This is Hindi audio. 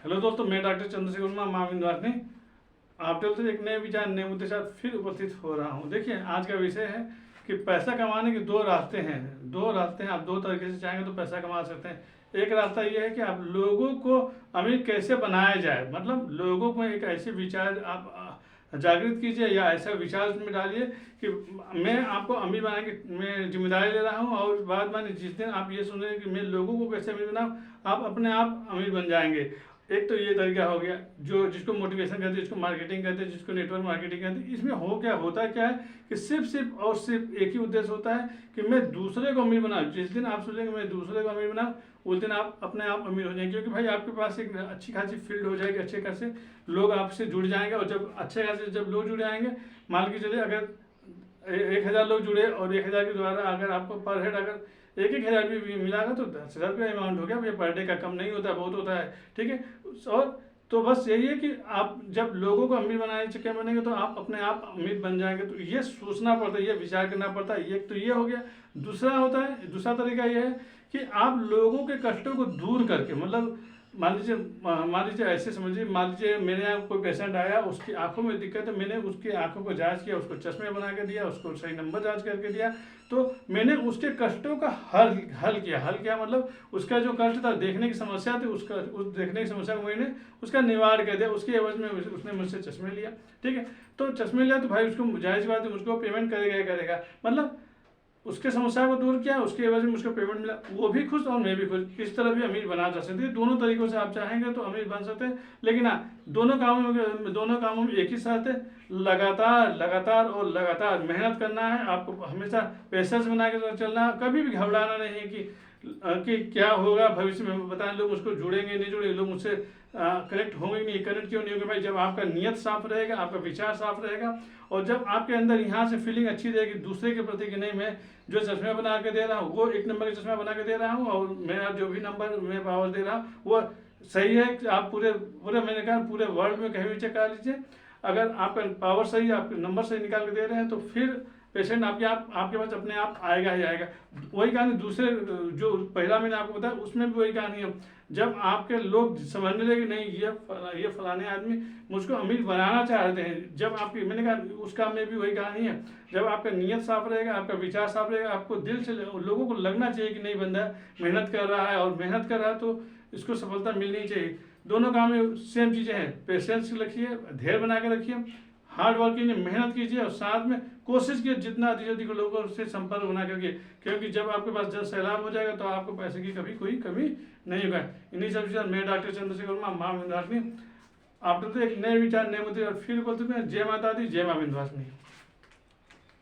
हेलो दोस्तों, मैं डॉक्टर चंद्रशेखर वर्मा माँ विंध्यवासिनी आप से एक नए विचार नए मुद्दे के साथ फिर उपस्थित हो रहा हूँ। देखिए, आज का विषय है कि पैसा कमाने के दो रास्ते हैं। आप दो तरीके से चाहेंगे तो पैसा कमा सकते हैं। एक रास्ता ये है कि आप लोगों को अमीर कैसे बनाया जाए, मतलब लोगों को एक ऐसे विचार आप जागृत कीजिए या ऐसा विचार उसमें डालिए कि मैं आपको अमीर बनाने की मैं जिम्मेदारी ले रहा हूँ। और बाद में जिस दिन आप ये सुन रहे हैं कि मैं लोगों को कैसे अमीर बनाऊँ, आप अपने आप अमीर बन जाएंगे। एक तो ये तरीका हो गया जो जिसको मोटिवेशन कहते हैं, जिसको मार्केटिंग कहते हैं, जिसको नेटवर्क मार्केटिंग कहते हैं। इसमें होता क्या है कि सिर्फ और सिर्फ एक ही उद्देश्य होता है कि मैं दूसरे को अमीर बनाऊं। जिस दिन आप सोचेंगे मैं दूसरे को अमीर बनाऊं, उस दिन आप अपने आप अमीर हो जाएंगे, क्योंकि भाई आपके पास एक अच्छी खासी फील्ड हो जाएगी, अच्छे खासे लोग आपसे जुड़ जाएंगे। और जब अच्छे खासे जब लोग जुड़ जाएंगे, मान के चलिए अगर 1000 लोग जुड़े और 1000 के द्वारा अगर आपको पर हेड अगर 1,000 भी मिलागा तो 10,000 रुपया अमाउंट हो गया। भैया पर डे का कम नहीं होता, बहुत होता है, ठीक है। और तो बस यही है कि आप जब लोगों को अमीर बनाने के चक्कर में बनेंगे तो आप अपने आप अमीर बन जाएंगे। तो ये सोचना पड़ता है, ये विचार करना पड़ता है। ये तो ये हो गया। दूसरा तरीका ये है कि आप लोगों के कष्टों को दूर करके, मतलब मान लीजिए ऐसे समझिए, मान लीजिए मेरे यहाँ कोई पेशेंट आया, उसकी आंखों में दिक्कत है, मैंने उसकी आंखों को जांच किया, उसको चश्मे बना के दिया, उसको सही नंबर जांच करके दिया। तो मैंने उसके कष्टों का हल किया मतलब उसका जो कष्ट था, देखने की समस्या थी, उस देखने की समस्या को मैंने उसका निवारण कर दिया। उसके एवज में उसने मुझसे चश्मे लिया, ठीक है। तो चश्मे लिया तो भाई उसको जायज़ बात है, मुझको पेमेंट करेगा, मतलब उसके समस्या को दूर किया, उसके एवज में मुझको पेमेंट मिला, वो भी खुश और मैं भी खुश। इस तरह भी अमीर बना जा सकते हैं। दोनों तरीकों से आप चाहेंगे तो अमीर बन सकते हैं। लेकिन हाँ, दोनों कामों में एक ही साथ है, लगातार मेहनत करना है। आपको हमेशा पेशेंस बना के चलना है। कभी भी घबराना नहीं है कि क्या होगा भविष्य में। बताएं, लोग मुझको जुड़ेंगे नहीं जुड़ेंगे, लोग मुझसे कनेक्ट होंगे नहीं, कनेक्ट क्यों नहीं होंगे भाई? जब आपका नियत साफ रहेगा, आपका विचार साफ रहेगा, और जब आपके अंदर यहाँ से फीलिंग अच्छी रहेगी दूसरे के प्रति कि नहीं, मैं जो चश्मा बना के दे रहा हूँ वो 1 नंबर का चश्मा बना के दे रहा हूँ, और मेरा जो भी नंबर मैं पावर दे रहा हूँ वो सही है। आप पूरे मैंने कहा पूरे वर्ल्ड में कहीं भी चेक करा लीजिए, अगर आपका पावर सही है, आपके नंबर सही निकाल के दे रहे हैं, तो फिर पेशेंट आपके पास अपने आप आएगा ही आएगा। वही कहानी दूसरे जो पहला मैंने आपको बताया उसमें भी वही कहानी है। जब आपके लोग समझने लगे नहीं ये फलाने आदमी मुझको अमीर बनाना चाहते हैं, जब आपकी मैंने कहा उस काम में भी वही कहानी है। जब आपका नियत साफ रहेगा, आपका विचार साफ रहेगा, आपको दिल से लोगों को लगना चाहिए कि नहीं बंदा मेहनत कर रहा है, और मेहनत कर रहा है तो इसको सफलता मिलनी चाहिए। दोनों काम में सेम चीज़ें हैं। पेशेंस रखिए, धैर्य बना के रखिए, हार्ड वर्क कीजिए, मेहनत कीजिए, और साथ में कोशिश कीजिए जितना अधिक लोगों से संपर्क बना करके, क्योंकि जब आपके पास जल सैलाब हो जाएगा तो आपको पैसे की कभी कोई कमी नहीं होगा। इन्हीं सब चीज़ मैं डॉक्टर चंद्रशेखर वर्मा माँ विंध्यवासिनी आप तो एक नए विचार नए मुद्दे और फिर बोलते हैं। जय माता दी, जय माँ विंध्यवासिनी।